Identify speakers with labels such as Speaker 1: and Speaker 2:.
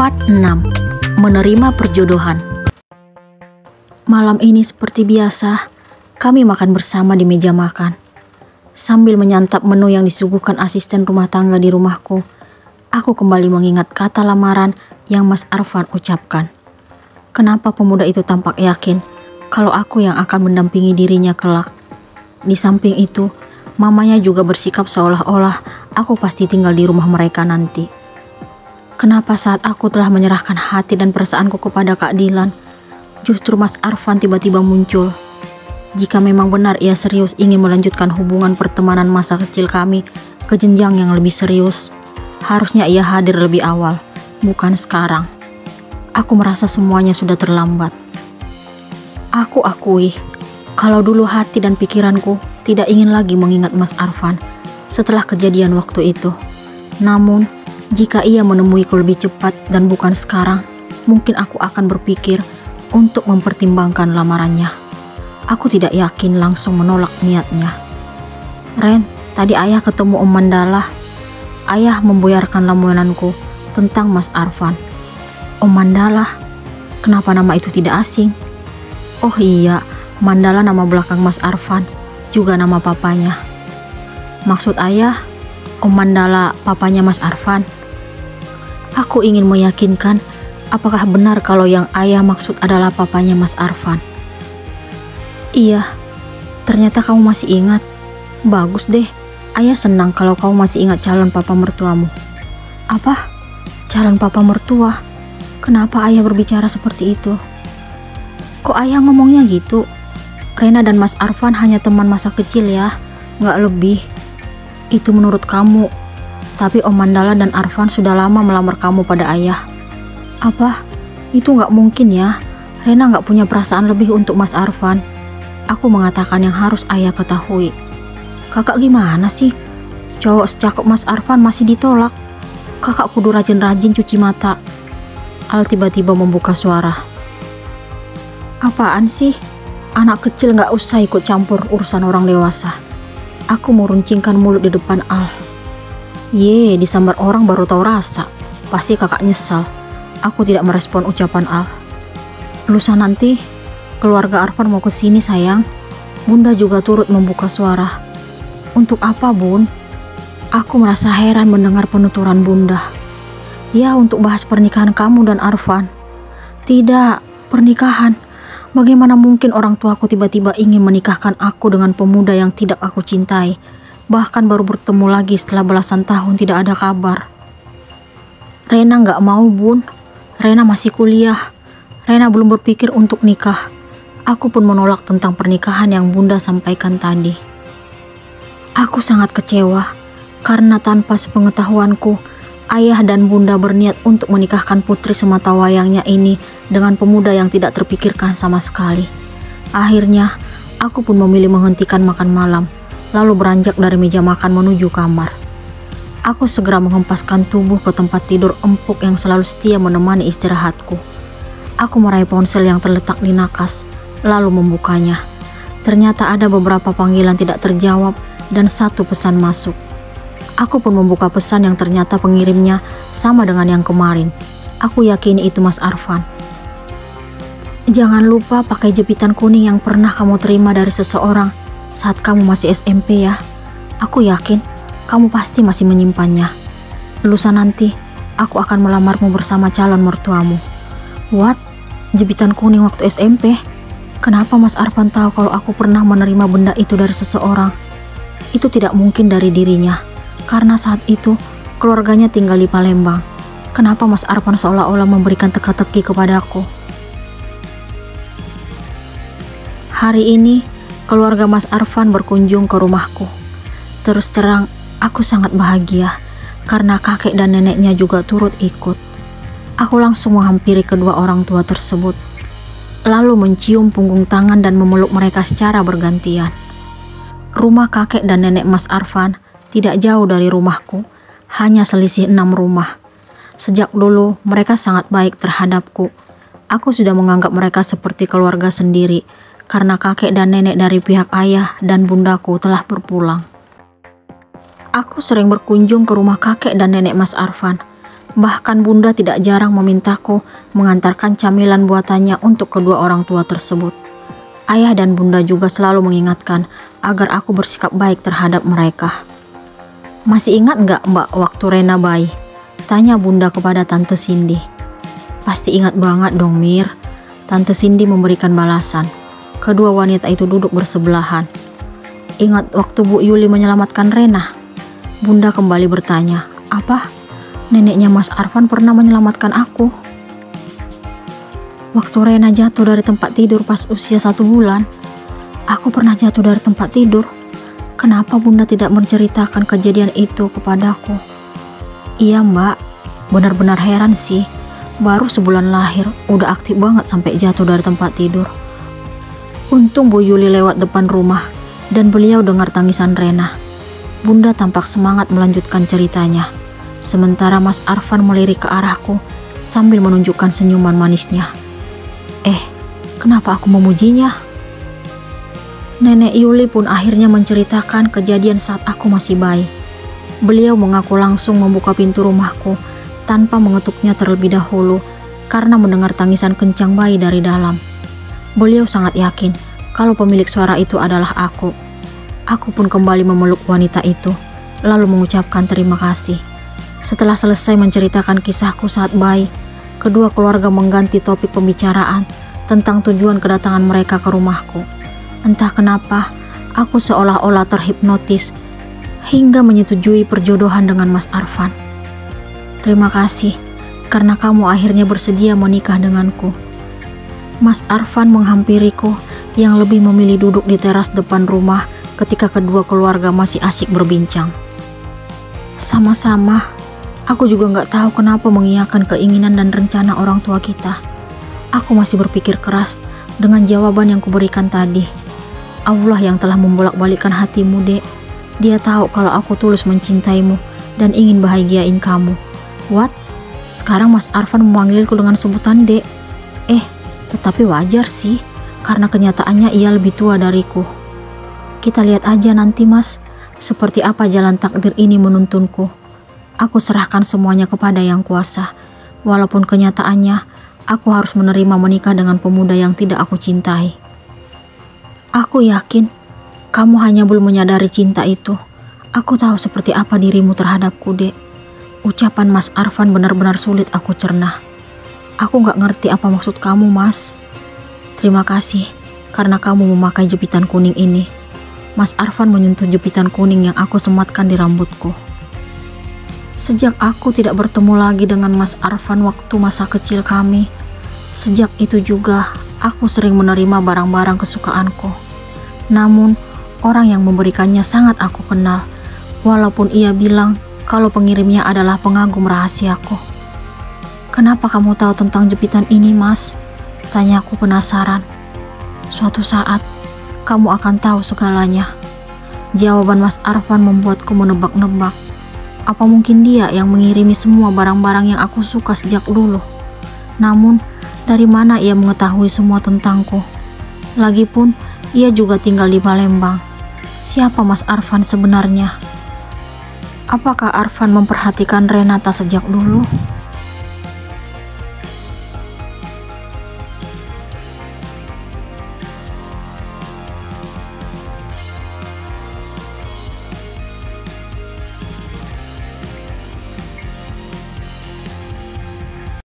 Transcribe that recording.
Speaker 1: Part 6. Menerima perjodohan. Malam ini seperti biasa, kami makan bersama di meja makan. Sambil menyantap menu yang disuguhkan asisten rumah tangga di rumahku, aku kembali mengingat kata lamaran yang Mas Arfan ucapkan. Kenapa pemuda itu tampak yakin kalau aku yang akan mendampingi dirinya kelak? Di samping itu, mamanya juga bersikap seolah-olah aku pasti tinggal di rumah mereka nanti. Kenapa saat aku telah menyerahkan hati dan perasaanku kepada Kak Dilan, justru Mas Arfan tiba-tiba muncul? Jika memang benar ia serius ingin melanjutkan hubungan pertemanan masa kecil kami ke jenjang yang lebih serius, harusnya ia hadir lebih awal, bukan sekarang. Aku merasa semuanya sudah terlambat. Aku akui, kalau dulu hati dan pikiranku tidak ingin lagi mengingat Mas Arfan setelah kejadian waktu itu. Namun, jika ia menemuiku lebih cepat dan bukan sekarang, mungkin aku akan berpikir untuk mempertimbangkan lamarannya. Aku tidak yakin langsung menolak niatnya. Ren, tadi ayah ketemu Om Mandala. Ayah membuyarkan lamunanku tentang Mas Arfan. Om Mandala? Kenapa nama itu tidak asing? Oh iya, Mandala nama belakang Mas Arfan, juga nama papanya. Maksud ayah, Om Mandala papanya Mas Arfan? Aku ingin meyakinkan apakah benar kalau yang ayah maksud adalah papanya Mas Arfan. Iya, ternyata kamu masih ingat. Bagus deh, ayah senang kalau kamu masih ingat calon papa mertuamu. Apa? Calon papa mertua? Kenapa ayah berbicara seperti itu? Kok ayah ngomongnya gitu? Rena dan Mas Arfan hanya teman masa kecil ya, nggak lebih. Itu menurut kamu. Tapi Om Mandala dan Arfan sudah lama melamar kamu pada ayah. Apa? Itu nggak mungkin ya. Rena nggak punya perasaan lebih untuk Mas Arfan. Aku mengatakan yang harus ayah ketahui. Kakak gimana sih? Cowok secakep Mas Arfan masih ditolak. Kakak kudu rajin-rajin cuci mata. Al tiba-tiba membuka suara. Apaan sih? Anak kecil nggak usah ikut campur urusan orang dewasa. Aku mau runcingkan mulut di depan Al. Ye, disambar orang baru tahu rasa. Pasti kakak nyesal. Aku tidak merespon ucapan Al. Lusa nanti, keluarga Arfan mau kesini sayang. Bunda juga turut membuka suara. Untuk apa bun? Aku merasa heran mendengar penuturan bunda. Ya, untuk bahas pernikahan kamu dan Arfan. Tidak, pernikahan. Bagaimana mungkin orang tuaku tiba-tiba ingin menikahkan aku dengan pemuda yang tidak aku cintai? Bahkan baru bertemu lagi setelah belasan tahun tidak ada kabar. Rena nggak mau bun. Rena masih kuliah. Rena belum berpikir untuk nikah. Aku pun menolak tentang pernikahan yang bunda sampaikan tadi. Aku sangat kecewa karena tanpa sepengetahuanku, ayah dan bunda berniat untuk menikahkan putri sematawayangnya ini dengan pemuda yang tidak terpikirkan sama sekali. Akhirnya, aku pun memilih menghentikan makan malam, lalu beranjak dari meja makan menuju kamar. Aku segera menghempaskan tubuh ke tempat tidur empuk yang selalu setia menemani istirahatku. Aku meraih ponsel yang terletak di nakas, lalu membukanya. Ternyata ada beberapa panggilan tidak terjawab dan satu pesan masuk. Aku pun membuka pesan yang ternyata pengirimnya sama dengan yang kemarin. Aku yakin itu Mas Arfan. Jangan lupa pakai jepitan kuning yang pernah kamu terima dari seseorang saat kamu masih SMP ya. Aku yakin kamu pasti masih menyimpannya. Lusa nanti aku akan melamarmu bersama calon mertuamu. What? Jepitan kuning waktu SMP? Kenapa Mas Arfan tahu kalau aku pernah menerima benda itu dari seseorang? Itu tidak mungkin dari dirinya, karena saat itu keluarganya tinggal di Palembang. Kenapa Mas Arfan seolah-olah memberikan teka-teki kepadaku? Hari ini keluarga Mas Arfan berkunjung ke rumahku. Terus terang, aku sangat bahagia karena kakek dan neneknya juga turut ikut. Aku langsung menghampiri kedua orang tua tersebut, lalu mencium punggung tangan dan memeluk mereka secara bergantian. Rumah kakek dan nenek Mas Arfan tidak jauh dari rumahku, hanya selisih 6 rumah. Sejak dulu mereka sangat baik terhadapku. Aku sudah menganggap mereka seperti keluarga sendiri, karena kakek dan nenek dari pihak ayah dan bundaku telah berpulang. Aku sering berkunjung ke rumah kakek dan nenek Mas Arfan. Bahkan Bunda tidak jarang memintaku mengantarkan camilan buatannya untuk kedua orang tua tersebut. Ayah dan Bunda juga selalu mengingatkan agar aku bersikap baik terhadap mereka. "Masih ingat nggak Mbak waktu Rena bayi?" tanya Bunda kepada Tante Cindy. "Pasti ingat banget dong Mir," Tante Cindy memberikan balasan. Kedua wanita itu duduk bersebelahan. "Ingat waktu Bu Yuli menyelamatkan Rena?" Bunda kembali bertanya. "Apa? Neneknya Mas Arfan pernah menyelamatkan aku?" "Waktu Rena jatuh dari tempat tidur pas usia 1 bulan. Aku pernah jatuh dari tempat tidur. Kenapa Bunda tidak menceritakan kejadian itu kepadaku?" "Iya Mbak, benar-benar heran sih. Baru sebulan lahir, udah aktif banget sampai jatuh dari tempat tidur. Untung Bu Yuli lewat depan rumah dan beliau dengar tangisan Rena." Bunda tampak semangat melanjutkan ceritanya. Sementara Mas Arfan melirik ke arahku sambil menunjukkan senyuman manisnya. Kenapa aku memujinya? Nenek Yuli pun akhirnya menceritakan kejadian saat aku masih bayi. Beliau mengaku langsung membuka pintu rumahku tanpa mengetuknya terlebih dahulu karena mendengar tangisan kencang bayi dari dalam. Beliau sangat yakin kalau pemilik suara itu adalah aku. Aku pun kembali memeluk wanita itu, lalu mengucapkan terima kasih. Setelah selesai menceritakan kisahku saat bayi, kedua keluarga mengganti topik pembicaraan tentang tujuan kedatangan mereka ke rumahku. Entah kenapa, aku seolah-olah terhipnotis hingga menyetujui perjodohan dengan Mas Arfan. "Terima kasih karena kamu akhirnya bersedia menikah denganku." Mas Arfan menghampiriku yang lebih memilih duduk di teras depan rumah ketika kedua keluarga masih asik berbincang. "Sama-sama, aku juga nggak tahu kenapa mengiyakan keinginan dan rencana orang tua kita. Aku masih berpikir keras dengan jawaban yang kuberikan tadi. Allah yang telah membolak-balikkan hatimu, Dek. Dia tahu kalau aku tulus mencintaimu dan ingin bahagiain kamu." "What? Sekarang Mas Arfan memanggilku dengan sebutan Dek? Tetapi wajar sih, karena kenyataannya ia lebih tua dariku. Kita lihat aja nanti Mas, seperti apa jalan takdir ini menuntunku. Aku serahkan semuanya kepada Yang Kuasa. Walaupun kenyataannya, aku harus menerima menikah dengan pemuda yang tidak aku cintai." "Aku yakin kamu hanya belum menyadari cinta itu. Aku tahu seperti apa dirimu terhadapku, Dek." Ucapan Mas Arfan benar-benar sulit aku cerna. "Aku gak ngerti apa maksud kamu, Mas." "Terima kasih karena kamu memakai jepitan kuning ini." Mas Arfan menyentuh jepitan kuning yang aku sematkan di rambutku. Sejak aku tidak bertemu lagi dengan Mas Arfan waktu masa kecil kami, sejak itu juga aku sering menerima barang-barang kesukaanku. Namun, orang yang memberikannya sangat aku kenal, walaupun ia bilang kalau pengirimnya adalah pengagum rahasiaku. "Kenapa kamu tahu tentang jepitan ini, Mas?" tanyaku penasaran. "Suatu saat, kamu akan tahu segalanya." Jawaban Mas Arfan membuatku menebak-nebak. Apa mungkin dia yang mengirimi semua barang-barang yang aku suka sejak dulu? Namun, dari mana ia mengetahui semua tentangku? Lagipun, ia juga tinggal di Palembang. Siapa Mas Arfan sebenarnya? Apakah Arfan memperhatikan Renata sejak dulu?